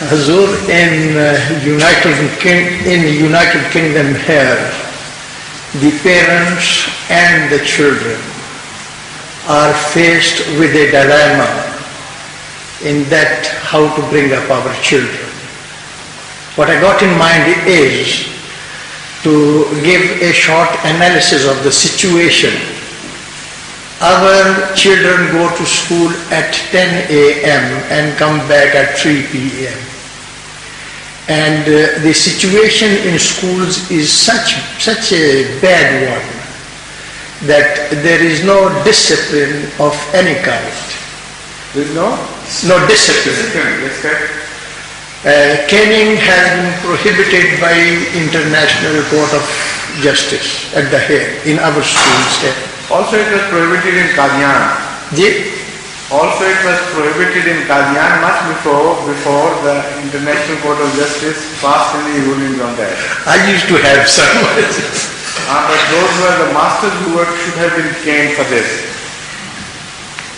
Hazur, in United Kingdom here, the parents and the children are faced with a dilemma in that how to bring up our children. What I got in mind is to give a short analysis of the situation. Our children go to school at 10 a.m. and come back at 3 p.m. And the situation in schools is such a bad one that there is no discipline of any kind. There is no discipline. That's correct. Caning has been prohibited by International Court of Justice at The Hague in our schools here. Also it was prohibited in Qadian. Also it was prohibited in Qadian much before the International Court of Justice passed any rulings on that. I used to have some. But those were the masters who should have been caned for this.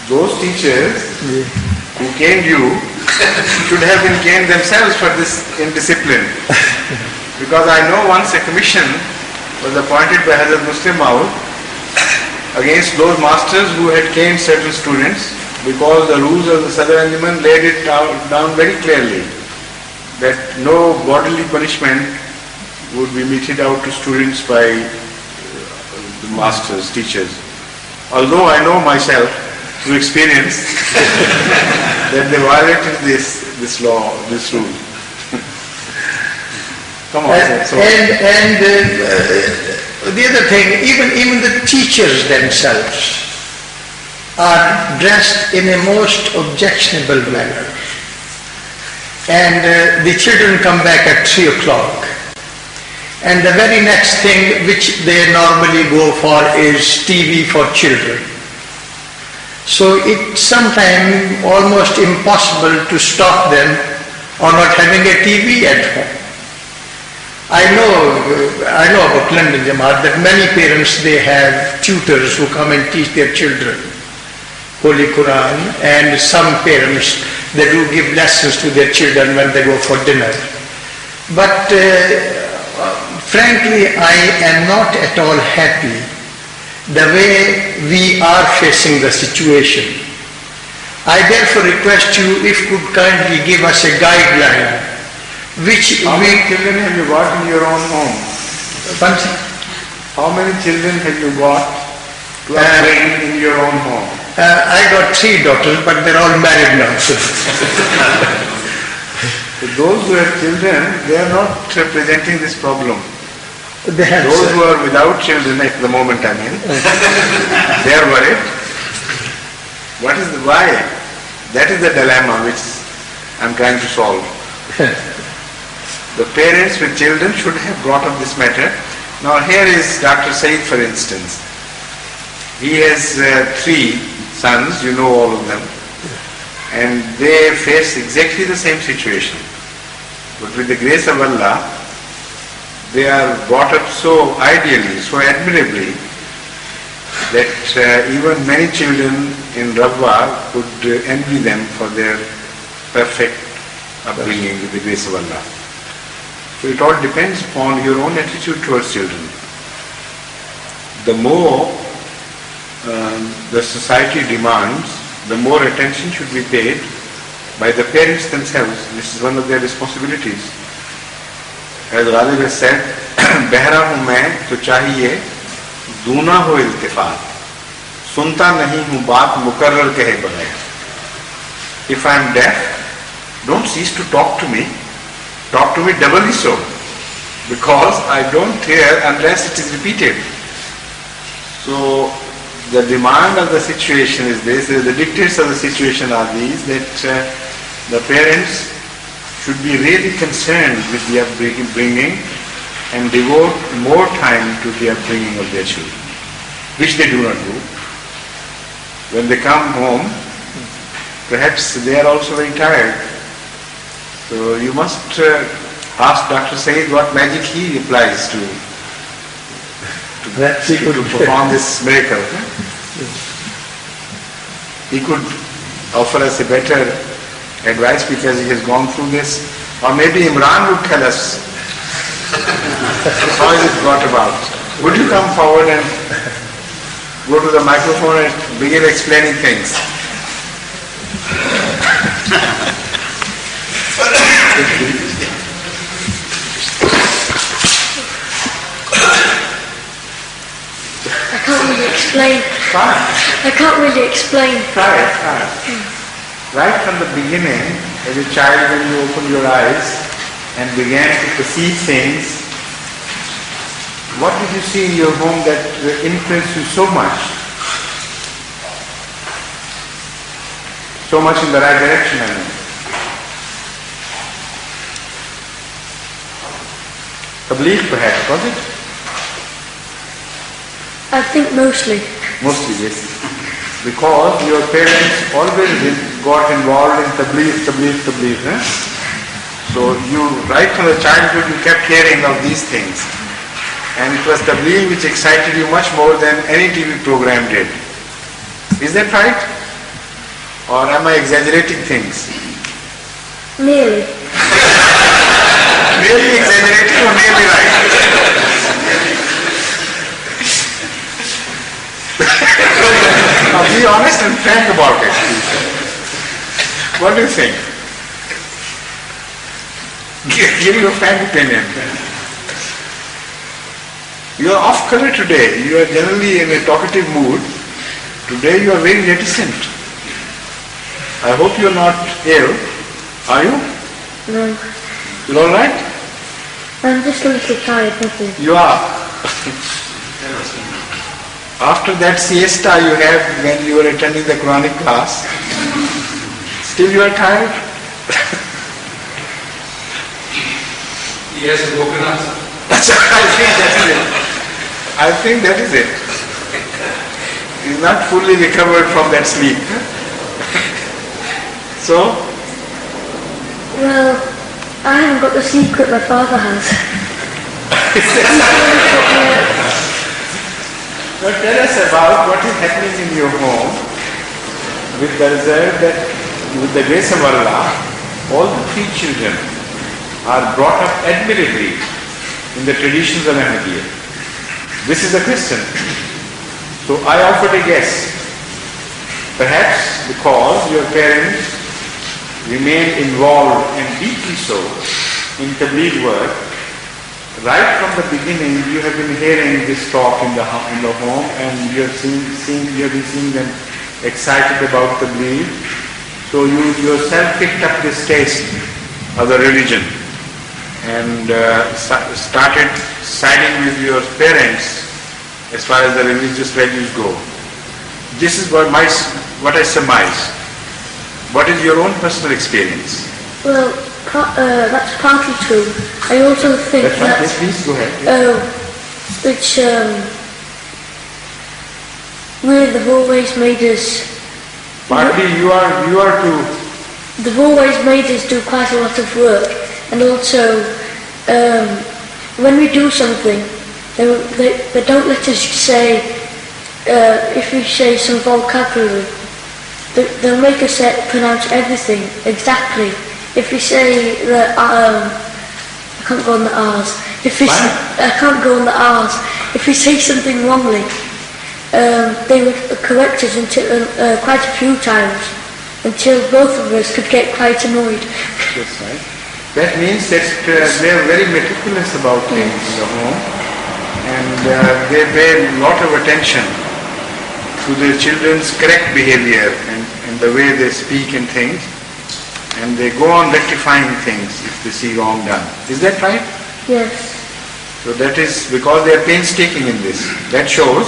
Those teachers who caned you should have been caned themselves for this indiscipline. Because I know once a commission was appointed by Hazrat Muslim Maud against those masters who had caned certain students, because the rules of the Sadr Anjuman laid it down very clearly that no bodily punishment would be meted out to students by the masters, teachers. Although I know myself through experience that they violated this law, this rule. Come on. The other thing, even the teachers themselves are dressed in a most objectionable manner. And the children come back at 3 o'clock. And the very next thing which they normally go for is TV for children. So it's sometimes almost impossible to stop them on not having a TV at home. I know about London Jamaat that many parents, they have tutors who come and teach their children Holy Quran, and some parents, they do give lessons to their children when they go for dinner. But frankly, I am not at all happy the way we are facing the situation. I therefore request you if you could kindly give us a guideline How many children have you got in your own home? How many children have you got to train in your own home? I got 3 daughters, but they're all married now. So those who have children, they are not presenting this problem. Those who are without children at the moment, they are worried. Why? That is the dilemma which I'm trying to solve. The parents with children should have brought up this matter. Now here is Dr. Said, for instance. He has 3 sons, you know all of them, and they face exactly the same situation. But with the grace of Allah, they are brought up so ideally, so admirably, that even many children in Rabwa could envy them for their perfect upbringing with the grace of Allah. So it all depends upon your own attitude towards children. The more the society demands, the more attention should be paid by the parents themselves. This is one of their responsibilities. As Ghalib has said, बहरा हूँ मैं तो चाहिए दूना हो इल्तिफात, सुनता नहीं हूँ बात मुकर्रर कहे बगैर. If I am deaf, don't cease to talk to me. Talk to me doubly so, because I don't hear unless it is repeated. So the demand of the situation is this, the dictates of the situation are these, that the parents should be really concerned with the upbringing and devote more time to the upbringing of their children, which they do not do. When they come home, perhaps they are also very tired. So you must ask Dr. Said what magic he applies to perform this miracle. He could offer us a better advice because he has gone through this. Or maybe Imran would tell us how is it brought about. Would you come forward and go to the microphone and begin explaining things? I can't really explain. Try. I can't really explain. Try it. Right from the beginning, as a child when you opened your eyes and began to perceive things, what did you see in your home that influenced you so much? So much in the right direction, I mean. Tabligh perhaps, was it? I think mostly. Mostly, yes. Because your parents always got involved in tabligh, eh? So you, right from the childhood, you kept hearing of these things. And it was tabligh which excited you much more than any TV program did. Is that right? Or am I exaggerating things? Nearly. Nearly exaggerating or nearly right? Now be honest and frank about it. What do you think? Give your frank opinion. You are off color today. You are generally in a talkative mood. Today you are very reticent. I hope you are not ill. Are you? No. You all right? I'm just a little tired, nothing. You are. After that siesta you had when you were attending the Quranic class, still you are tired? He hasn't woken up. I think that is it. He's not fully recovered from that sleep. So, Well, I haven't got the secret my father has. now tell us about what is happening in your home with the result that with the grace of Allah, all the three children are brought up admirably in the traditions of Ahmadiyya. This is a question. So I offered a guess. Perhaps because your parents remained involved and deeply so in Tabligh work, right from the beginning you have been hearing this talk in the home and you have been seeing them excited about Tabligh. So you yourself picked up this taste of the religion and started siding with your parents as far as the religious values go. This is what I surmise. What is your own personal experience? Well, that's partly true. I also think That's right. Yes, please go ahead. which really they've always made us. Partly you are to. They've always made us do quite a lot of work, and also when we do something, they don't let us say if we say some vocabulary. They'll make us pronounce everything exactly. If we say that I can't go on the R's. I can't go on the R's. If we say something wrongly, they would correct us until quite a few times until both of us could get quite annoyed. That's right. That means that they are very meticulous about things in the home, and they pay a lot of attention to the children's correct behavior and the way they speak and things, and they go on rectifying things if they see wrong done. Is that right? Yes. So that is because they are painstaking in this. That shows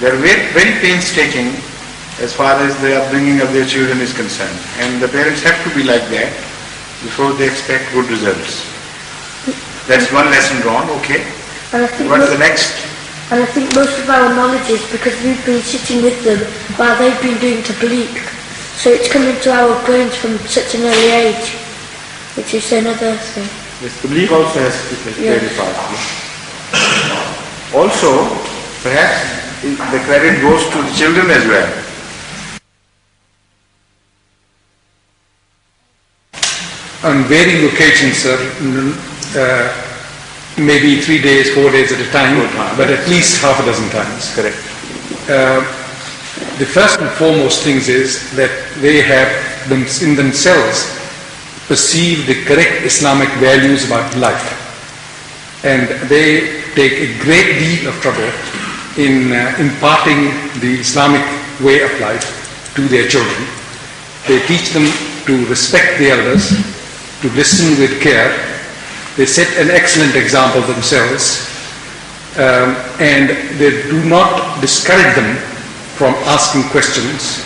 they are very, very painstaking as far as the upbringing of their children is concerned. And the parents have to be like that before they expect good results. That's one lesson drawn, okay. And I think What's the next? And I think most of our knowledge is because we've been sitting with them while they've been doing tabligh. So it's come into our brains from such an early age, which is another thing. Yes, tabligh also has to play Yeah. a part. Also, perhaps the credit goes to the children as well. on varying occasions, sir, maybe 3 days, 4 days at a time, but at least half a dozen times. Correct. The first and foremost things is that they have in themselves perceived the correct Islamic values about life. And they take a great deal of trouble in imparting the Islamic way of life to their children. They teach them to respect the elders, to listen with care. They set an excellent example themselves, and they do not discourage them from asking questions.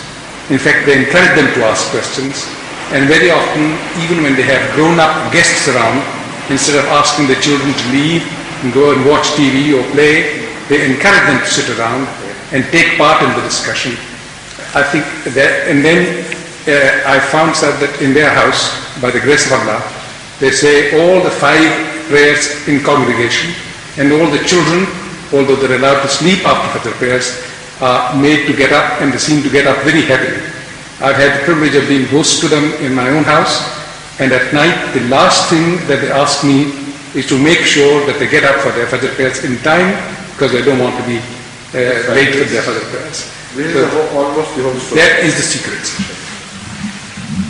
In fact, they encourage them to ask questions, and very often, even when they have grown-up guests around, instead of asking the children to leave and go and watch TV or play, they encourage them to sit around and take part in the discussion. I think that, and then I found that in their house, by the grace of Allah, they say all the 5 prayers in congregation, and all the children, although they're allowed to sleep after Fajr prayers, are made to get up, and they seem to get up very heavily. I've had the privilege of being host to them in my own house, and at night the last thing that they ask me is to make sure that they get up for their Fajr prayers in time, because they don't want to be late for their Fajr prayers. This is almost the whole story. That is the secret.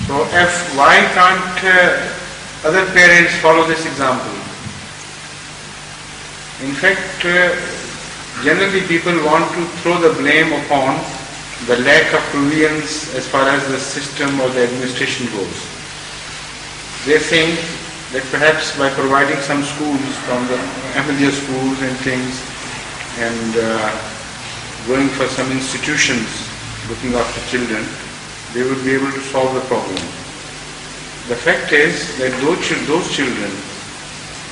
So why can't other parents follow this example? In fact, generally people want to throw the blame upon the lack of provisions as far as the system or the administration goes. They think that perhaps by providing some schools from the Ahmadiyya schools and things, and going for some institutions looking after children, they would be able to solve the problem. The fact is that those children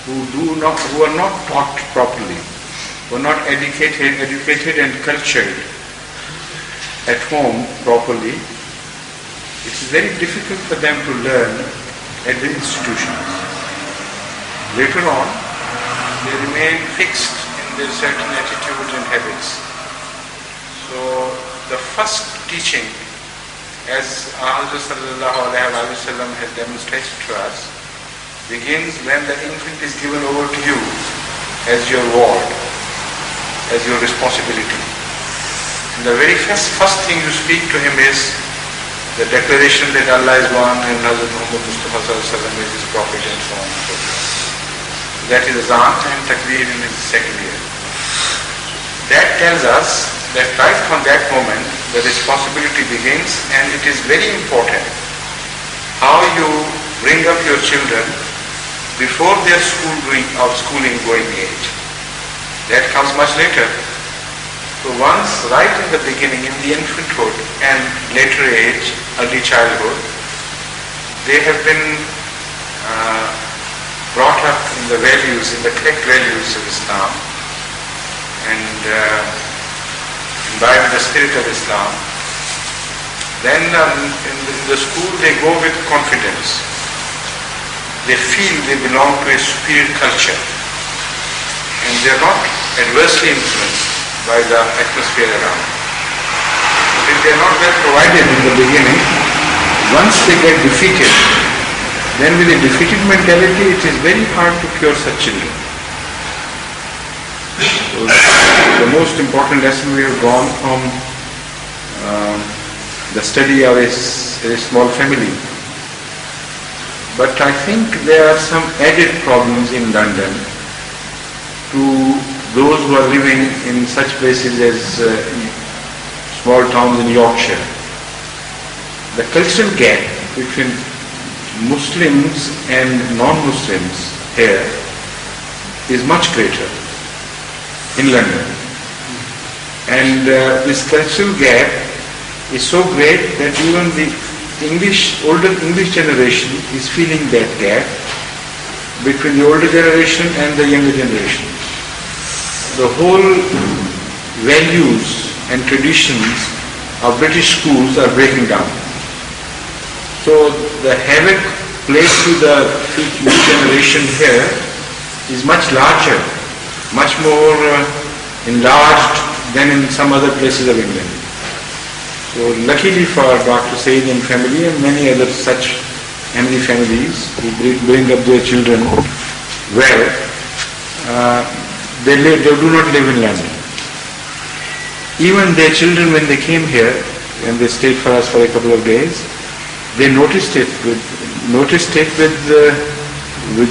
who are not taught properly, who are not educated and cultured at home properly, it is very difficult for them to learn at the institutions. Later on, they remain fixed in their certain attitudes and habits. So the first teaching, as Hazrat Sallallahu Alaihi Wasallam has demonstrated to us, begins when the infant is given over to you as your ward, as your responsibility. And the very first thing you speak to him is the declaration that Allah is one and Hazrat Muhammad Mustafa Sallallahu Alaihi Wasallam is his prophet, and so on and so forth. That is Azan and Takbir in his second year. That tells us that right from that moment the responsibility begins, and it is very important how you bring up your children before their schooling going age. That comes much later. So once right in the beginning, in the infanthood and later age, early childhood, they have been brought up in the values, in the correct values of Islam, and imbibe the spirit of Islam. Then in the school they go with confidence. They feel they belong to a superior culture, and they are not adversely influenced by the atmosphere around. But if they are not well provided in the beginning, once they get defeated, then with a defeated mentality, it is very hard to cure such children. So the most important lesson we have drawn from the study of a small family. But I think there are some added problems in London to those who are living in such places as small towns in Yorkshire. The cultural gap between Muslims and non-Muslims here is much greater in London. And this cultural gap is so great that even the older English generation is feeling that gap between the older generation and the younger generation. The whole values and traditions of British schools are breaking down. So the havoc played to the new generation here is much larger, much more enlarged than in some other places of England. So luckily for Dr. Said and family and many other such many families who bring up their children well, they do not live in London. Even their children, when they came here and they stayed for us for a couple of days, they noticed it with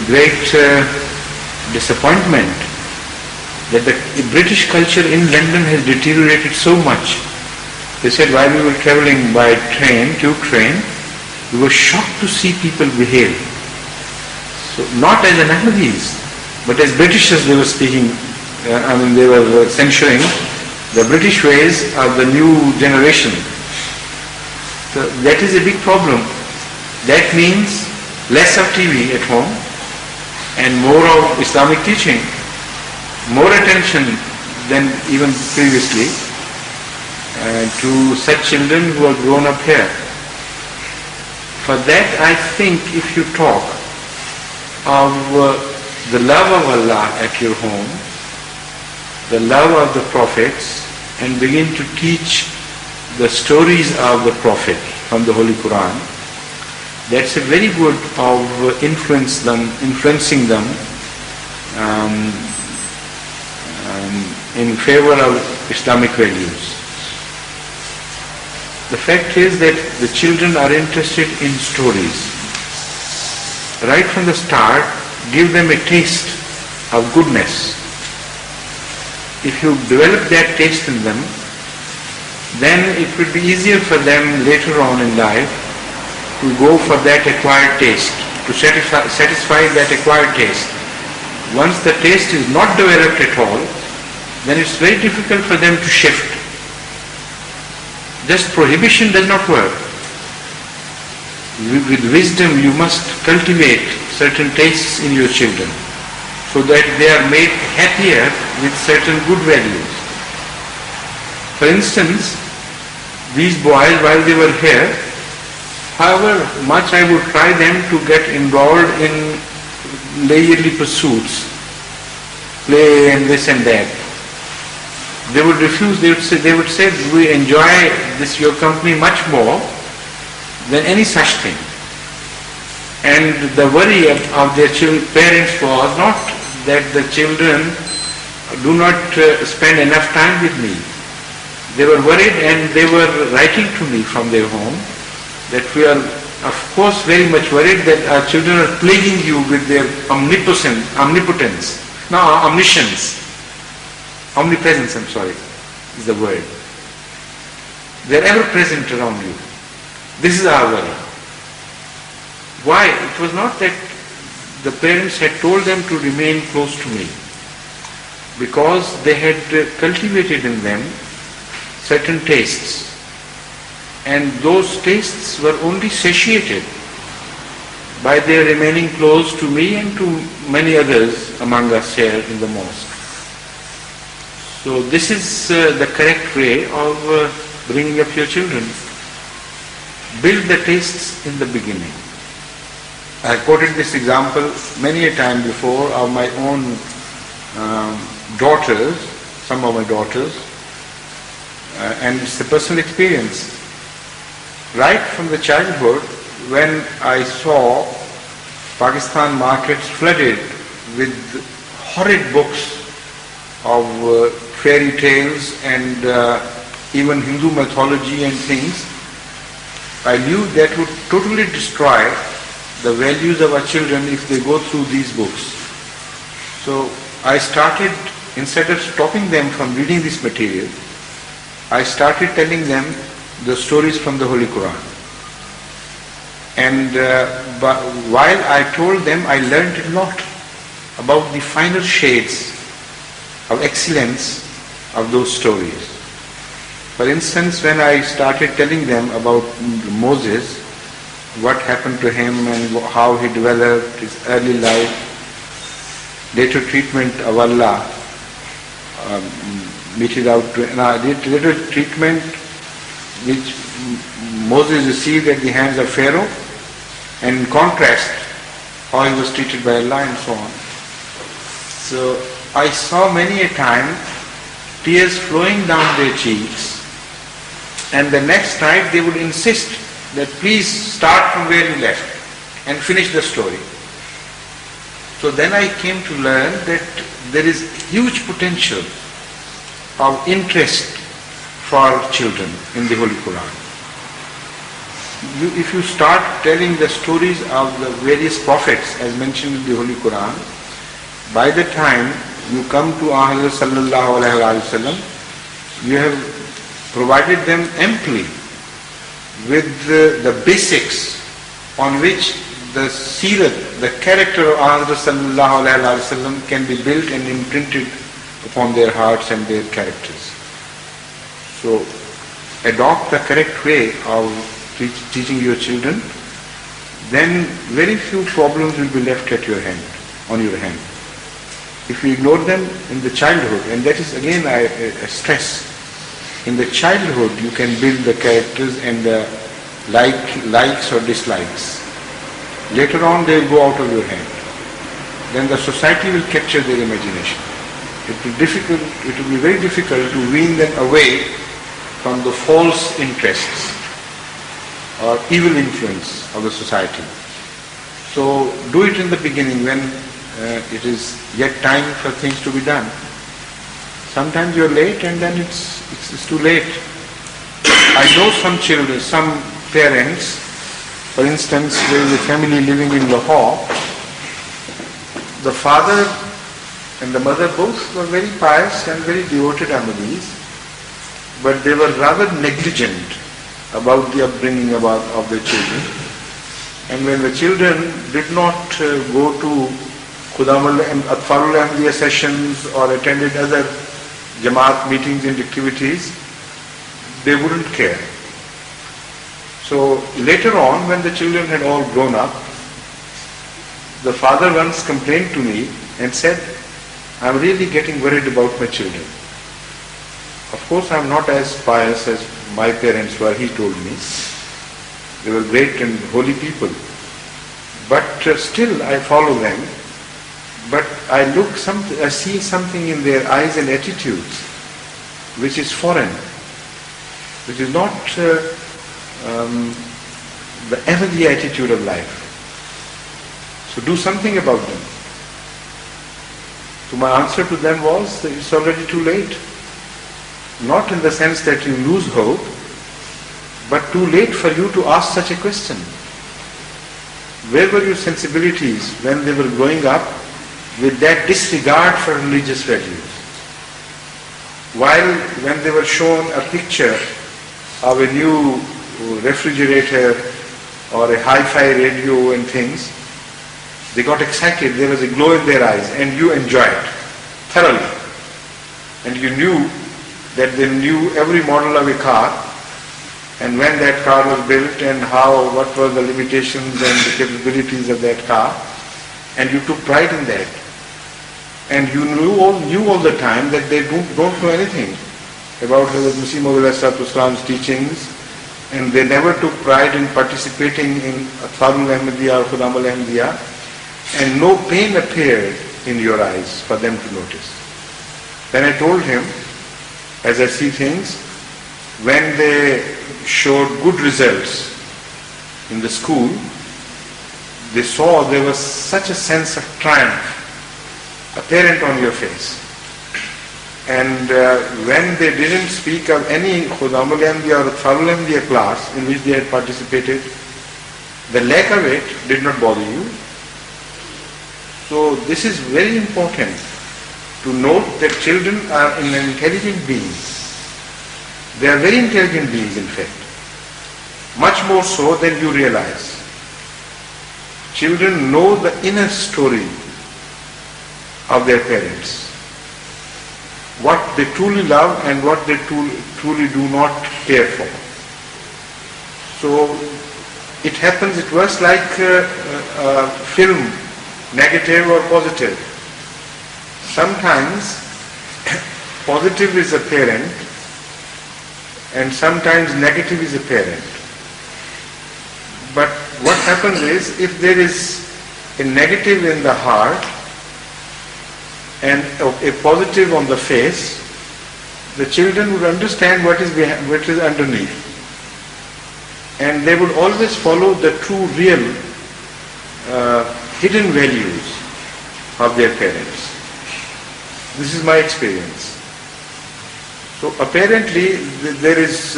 great disappointment that the British culture in London has deteriorated so much. They said while we were travelling by train, tube train, we were shocked to see people behave. So not as an Ahmadis, but as Britishers they were speaking, they were censuring the British ways of the new generation. So that is a big problem. That means less of TV at home and more of Islamic teaching, more attention than even previously to such children who are grown up here. For that I think if you talk of the love of Allah at your home, the love of the prophets, and begin to teach the stories of the Prophet from the Holy Quran, that's a very good of influencing them in favor of Islamic values. The fact is that the children are interested in stories. Right from the start, give them a taste of goodness. If you develop that taste in them, then it will be easier for them later on in life to go for that acquired taste, to satisfy that acquired taste. Once the taste is not developed at all, then it's very difficult for them to shift. Just prohibition does not work. With wisdom you must cultivate certain tastes in your children so that they are made happier with certain good values. For instance, these boys while they were here, however much I would try them to get involved in leisurely pursuits, play and this and that, they would refuse. They would say we enjoy your company much more than any such thing. And the worry of their parents was not that the children do not spend enough time with me. They were worried and they were writing to me from their home that we are of course very much worried that our children are plaguing you with their omnipotence, omnipresence, is the word. They are ever present around you. This is our worry. Why? It was not that the parents had told them to remain close to me, because they had cultivated in them certain tastes, and those tastes were only satiated by their remaining close to me and to many others among us here in the mosque. So this is the correct way of bringing up your children. Build the tastes in the beginning. I quoted this example many a time before of my own daughters, some of my daughters, and it's a personal experience. Right from the childhood, when I saw Pakistan markets flooded with horrid books of fairy tales and even Hindu mythology and things, I knew that would totally destroy the values of our children if they go through these books. So I started, instead of stopping them from reading this material, I started telling them the stories from the Holy Quran. And while I told them, I learned a lot about the finer shades of excellence of those stories. For instance, when I started telling them about Moses, what happened to him and how he developed his early life, later treatment of Allah, later treatment which Moses received at the hands of Pharaoh, and in contrast, how he was treated by Allah and so on. So I saw many a time tears flowing down their cheeks, and the next night they would insist that please start from where you left. and finish the story. So then I came to learn that there is huge potential of interest for children in the Holy Quran. If you start telling the stories of the various prophets as mentioned in the Holy Quran, by the time you come to Ahmad sallallahu alaihi wasallam, you have provided them amply with the basics on which the seerat, the character of Ahmad sallallahu alaihi wasallam can be built and imprinted upon their hearts and their characters. So adopt the correct way of teaching your children, then very few problems will be left at your hand, on your hand. If you ignore them in the childhood, and that is again I stress, in the childhood you can build the characters and the likes or dislikes. Later on they will go out of your hand. Then the society will capture their imagination. It will be very difficult to wean them away from the false interests or evil influence of the society. So do it in the beginning when it is yet time for things to be done. Sometimes you're late and then it's too late. I know some children, some parents, for instance, there is a family living in Lahore. The father and the mother both were very pious and very devoted Ahmadis, but they were rather negligent about the upbringing of their children. And when the children did not go to Atfalul Ahmadiyya sessions or attended other Jamaat meetings and activities, they wouldn't care. So later on, when the children had all grown up, the father once complained to me and said, "I'm really getting worried about my children. Of course, I'm not as pious as my parents were," he told me. They were great and holy people. But still I follow them. But I see something in their eyes and attitudes which is foreign, which is not the Ahmadiyya attitude of life. So do something about them. So my answer to them was that it's already too late. Not in the sense that you lose hope, but too late for you to ask such a question. Where were your sensibilities when they were growing up with that disregard for religious values? While when they were shown a picture of a new refrigerator or a hi-fi radio and things, they got excited, there was a glow in their eyes, and you enjoyed thoroughly. And you knew that they knew every model of a car, and when that car was built and what were the limitations and the capabilities of that car, and you took pride in that. And you knew all the time that they don't know anything about Hazrat Masih Maud Islam's teachings, and they never took pride in participating in Atfarul Ahmadiyya or Khudam al-Ahmadiyya, and no pain appeared in your eyes for them to notice. Then I told him, as I see things, when they showed good results in the school, they saw there was such a sense of triumph apparent on your face. And when they didn't speak of any Khudam al-Ahmadiyya or Atfarul Ahmadiyya class in which they had participated, the lack of it did not bother you. So this is very important to note that children are intelligent beings. They are very intelligent beings, in fact. Much more so than you realize. Children know the inner story of their parents. What they truly love and what they truly do not care for. So it happens, it works like a film, negative or positive. Sometimes positive is apparent and sometimes negative is apparent. But what happens is, if there is a negative in the heart and a positive on the face, the children would understand what is underneath. And they would always follow the true, real hidden values of their parents. This is my experience. So apparently there is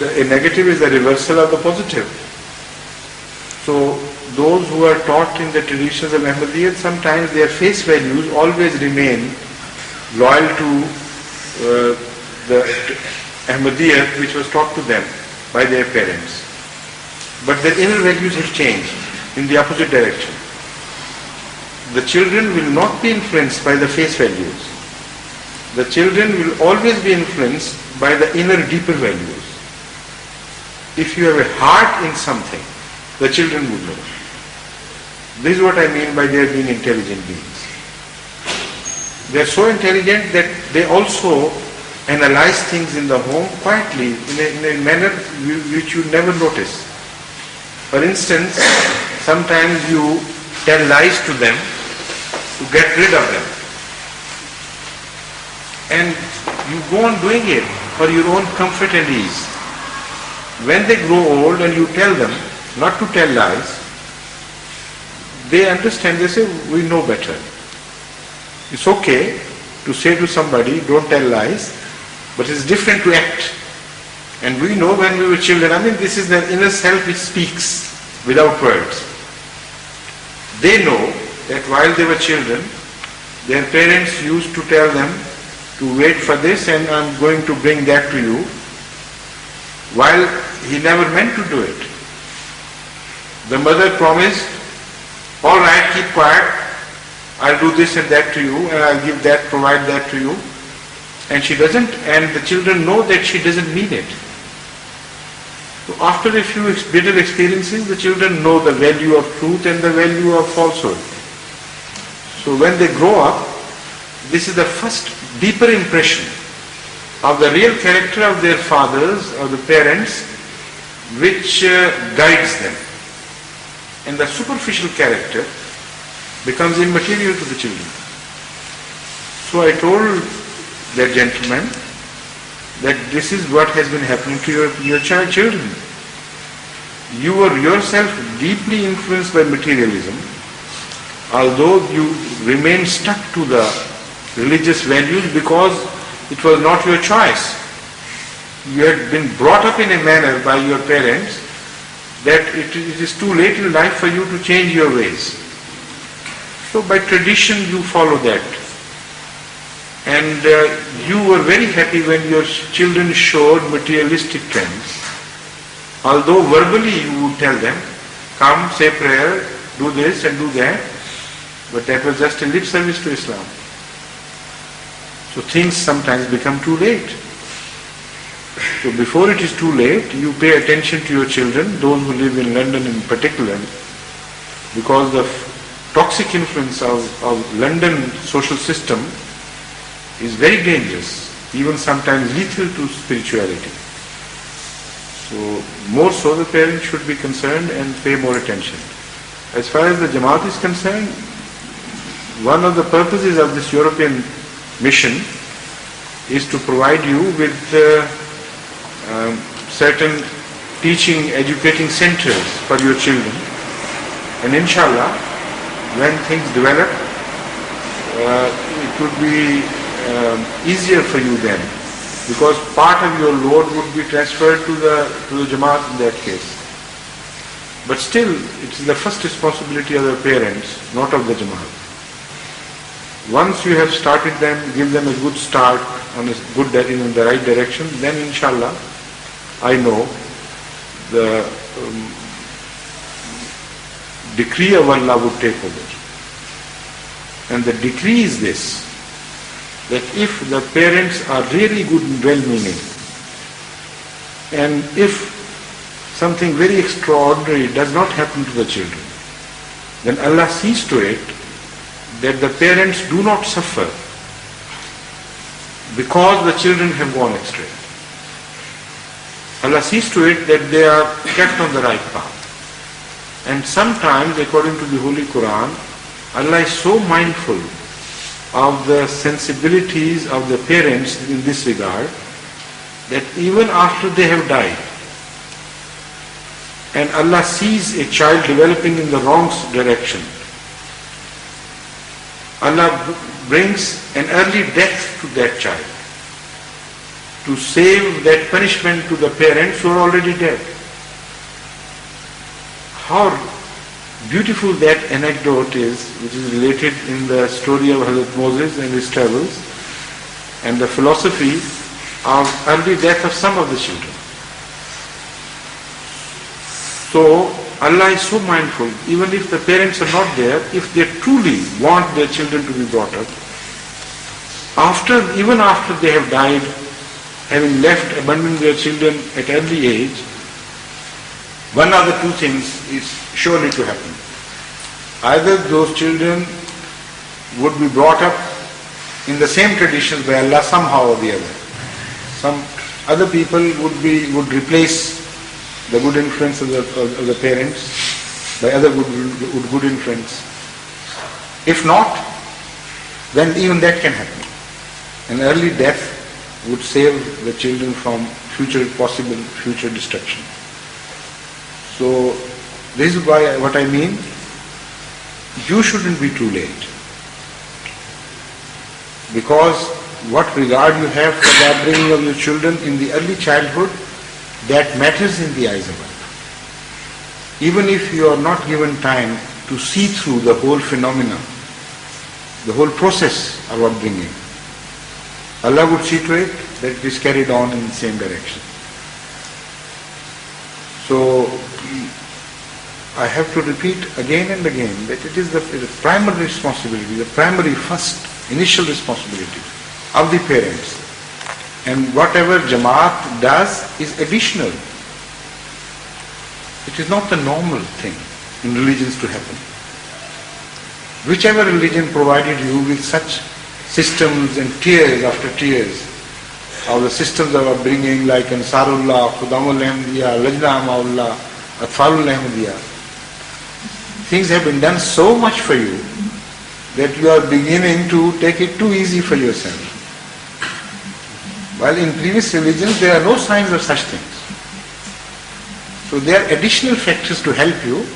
a negative is the reversal of the positive. So those who are taught in the traditions of Ahmadiyyat, sometimes their face values always remain loyal to the Ahmadiyyat which was taught to them by their parents. But their inner values have changed in the opposite direction. The children will not be influenced by the face values. The children will always be influenced by the inner deeper values. If you have a heart in something, the children would know. This is what I mean by their being intelligent beings. They are so intelligent that they also analyze things in the home quietly in a manner which you never notice. For instance, sometimes you tell lies to them to get rid of them. And you go on doing it for your own comfort and ease. When they grow old and you tell them not to tell lies, they understand, they say, we know better. It's okay to say to somebody, don't tell lies, but it's different to act. And we know when we were children, this is their inner self which speaks without words. They know that while they were children, their parents used to tell them to wait for this and I'm going to bring that to you, while he never meant to do it. The mother promised, all right, keep quiet, I'll do this and that to you, and I'll give that, provide that to you. And she doesn't, and the children know that she doesn't mean it. So after a few bitter experiences, the children know the value of truth and the value of falsehood. So when they grow up, this is the first deeper impression of the real character of their fathers or the parents which guides them. And the superficial character becomes immaterial to the children. So I told that gentleman that this is what has been happening to your children. You are yourself deeply influenced by materialism, although you remain stuck to the religious values because it was not your choice. You had been brought up in a manner by your parents that it is too late in life for you to change your ways. So by tradition you follow that. And you were very happy when your children showed materialistic trends. Although verbally you would tell them, come, say prayer, do this and do that, but that was just a lip service to Islam. So things sometimes become too late. So before it is too late, you pay attention to your children, those who live in London in particular, because the toxic influence of London social system is very dangerous, even sometimes lethal to spirituality. So more so the parents should be concerned and pay more attention. As far as the Jamaat is concerned, one of the purposes of this European mission is to provide you with certain teaching, educating centers for your children. And inshallah, when things develop, it would be easier for you then, because part of your load would be transferred to the Jamaat in that case. But still, it is the first responsibility of the parents, not of the Jamaat. Once you have started them, give them a good start on a good in the right direction, then inshallah, I know the decree of Allah would take over. And the decree is this, that if the parents are really good and well-meaning, and if something very extraordinary does not happen to the children, then Allah sees to it that the parents do not suffer because the children have gone astray. Allah sees to it that they are kept on the right path. And sometimes, according to the Holy Quran, Allah is so mindful of the sensibilities of the parents in this regard that even after they have died, and Allah sees a child developing in the wrong direction, Allah brings an early death to that child to save that punishment to the parents who are already dead. How beautiful that anecdote is, which is related in the story of Hazrat Moses and his travels, and the philosophy of early death of some of the children. So Allah is so mindful, even if the parents are not there, if they truly want their children to be brought up, even after they have died, having left, abandoning their children at early age, one of the two things is surely to happen. Either those children would be brought up in the same traditions by Allah somehow or the other. Some other people would replace the good influence of the parents by other good influence. If not, then even that can happen. An early death would save the children from possible future destruction. So this is why what I mean, you shouldn't be too late. Because what regard you have for the upbringing of your children in the early childhood, that matters in the eyes of Allah. Even if you are not given time to see through the whole phenomena, the whole process of upbringing, Allah would see to it that it is carried on in the same direction. So I have to repeat again and again that it is the primary responsibility, the primary first initial responsibility of the parents. And whatever Jamaat does is additional. It is not the normal thing in religions to happen. Whichever religion provided you with such systems and tiers after tiers of the systems of upbringing like Ansarullah, Khudamul Ahmadiyya, Lajna Amaullah, Atfalul Ahmadiyya, things have been done so much for you that you are beginning to take it too easy for yourself. While in previous religions there are no signs of such things. So there are additional factors to help you,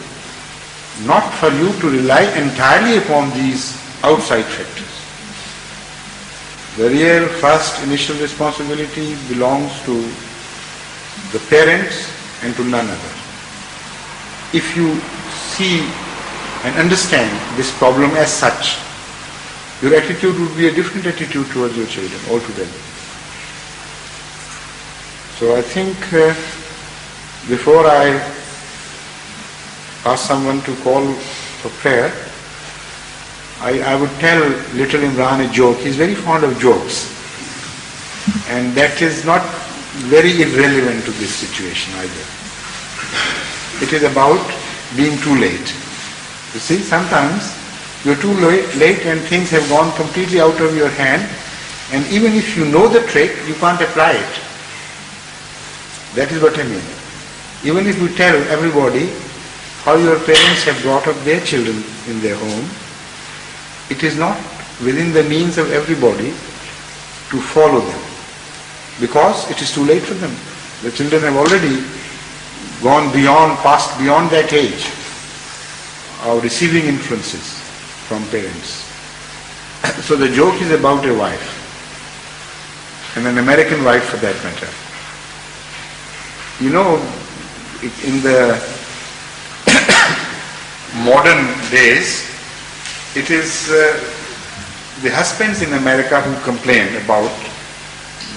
not for you to rely entirely upon these outside factors. The real first initial responsibility belongs to the parents and to none other. If you see and understand this problem as such, your attitude would be a different attitude towards your children altogether. So I think before I ask someone to call for prayer, I would tell little Imran a joke. He's very fond of jokes. And that is not very irrelevant to this situation either. It is about being too late. You see, sometimes you're too late and things have gone completely out of your hand, and even if you know the trick, you can't apply it. That is what I mean. Even if you tell everybody how your parents have brought up their children in their home, it is not within the means of everybody to follow them, because it is too late for them. The children have already passed beyond that age of receiving influences from parents. So the joke is about a wife, and an American wife for that matter. You know, in the modern days, it is the husbands in America who complain about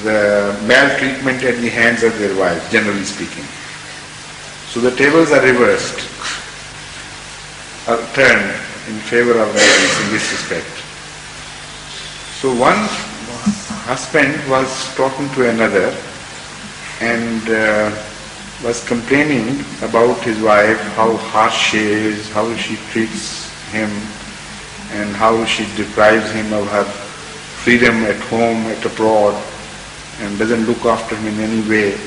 the maltreatment at the hands of their wives, generally speaking. So the tables are reversed, turned in favor of wives in this respect. So one husband was talking to another and was complaining about his wife, how harsh she is, how she treats him, and how she deprives him of her freedom at home, at abroad, and doesn't look after him in any way,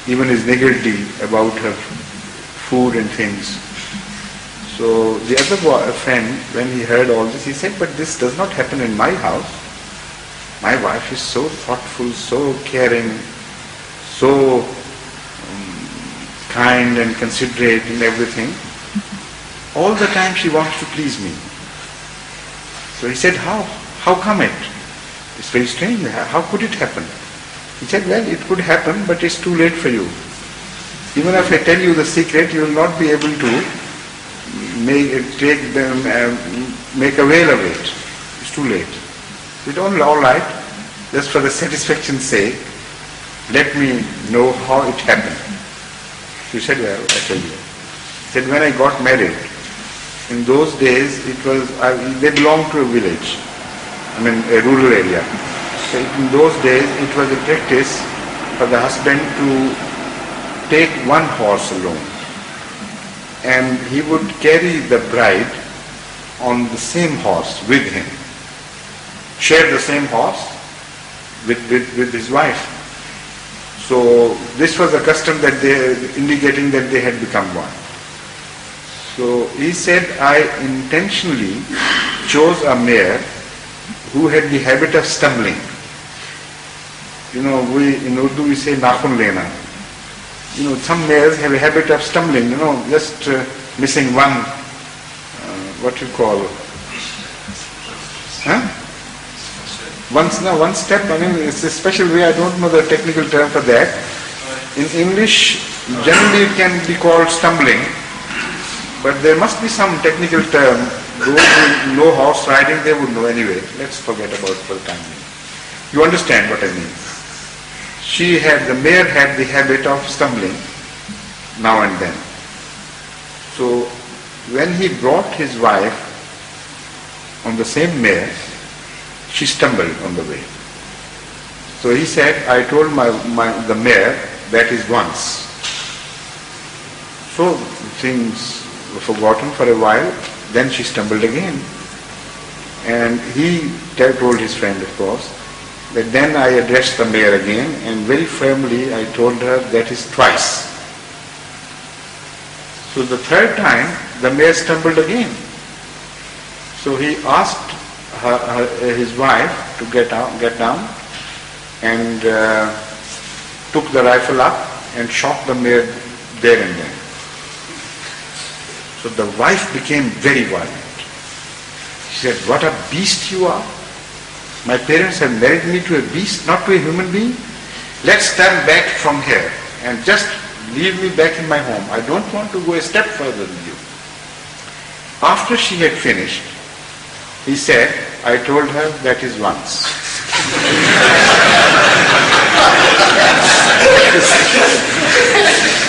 even is niggardly about her food and things. So the other friend, when he heard all this, he said, but this does not happen in my house. My wife is so thoughtful, so caring, so kind and considerate in everything. All the time she wants to please me. So he said, how? How come it? It's very strange. How could it happen? He said, well, it could happen, but it's too late for you. Even if I tell you the secret, you will not be able to make avail of it. It's too late. It's all right, just for the satisfaction's sake, let me know how it happened. She said, well, I tell you. He said, when I got married, in those days, they belonged to a village, a rural area. So in those days, it was a practice for the husband to take one horse alone, and he would carry the bride on the same horse with him, share the same horse with his wife. So this was a custom that indicating that they had become one. So he said, I intentionally chose a mare who had the habit of stumbling. In Urdu we say nakhun lena. Some mares have a habit of stumbling, just missing one, what you call, one step. It's a special way, I don't know the technical term for that. In English, generally it can be called stumbling, but there must be some technical term. Those who know horse riding, they would know anyway. Let's forget about it for the time being. You understand what I mean? The mare had the habit of stumbling now and then. So when he brought his wife on the same mare, she stumbled on the way. So he said, I told the mare, that is once. So things were forgotten for a while, then she stumbled again. And he told his friend, of course, that then I addressed the mare again, and very firmly I told her, that is twice. So the third time, the mare stumbled again. So he asked his wife to get down, and took the rifle up and shot the mare there and then. So the wife became very violent. She said, what a beast you are. My parents have married me to a beast, not to a human being. Let's turn back from here and just leave me back in my home. I don't want to go a step further than you. After she had finished, he said, I told her, that is once.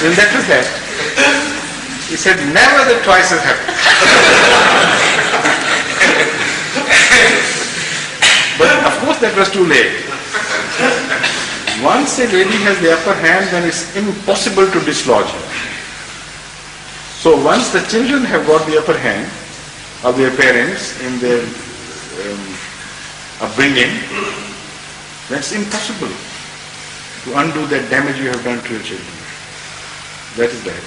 And that was that. He said, never the twice has happened. But of course that was too late. Once a lady has the upper hand, then it's impossible to dislodge her. So once the children have got the upper hand of their parents in their upbringing, that's impossible to undo that damage you have done to your children. That is that.